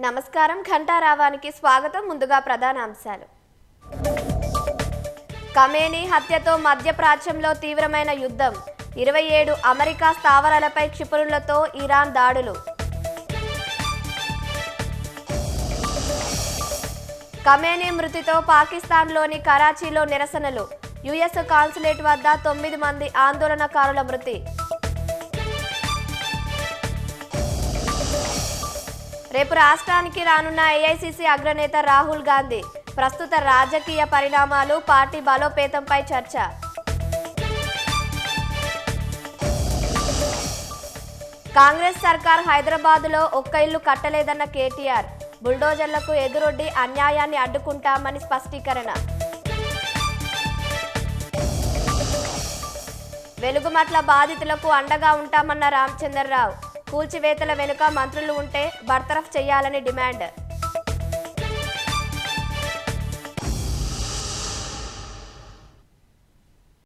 నమస్కారం ఘంటారావానికి స్వాగతం. ముందుగా ప్రధాన అంశాలు. ఖమేనీ హత్యతో మధ్యప్రాచ్యంలో తీవ్రమైన యుద్ధం. 27 అమెరికా స్థావరాలపై క్షిపణులతో ఇరాన్ దాడులు. ఖమేనీ మృతితో పాకిస్తాన్లోని కరాచీలో నిరసనలు. యుఎస్ కాన్సులేట్ వద్ద 9 మంది ఆందోళనకారుల మృతి. రేపు రాష్ట్రానికి రానున్న ఏఐసీసీ అగ్రనేత రాహుల్ గాంధీ. ప్రస్తుత రాజకీయ పరిణామాలు, పార్టీ బలోపేతంపై చర్చ. కాంగ్రెస్ సర్కార్ హైదరాబాదులో ఒక్క ఇల్లు కట్టలేదన్న కేటీఆర్. బుల్డోజర్లకు ఎదురొడ్డి అన్యాయాన్ని అడ్డుకుంటామని స్పష్టీకరణ. వెలుగుమట్ల బాధితులకు అండగా ఉంటామన్న రామచంద్రరావు. కూల్చివేతల వెనుక మంత్రులు ఉంటే బర్తరఫ్ చేయాలని డిమాండ్.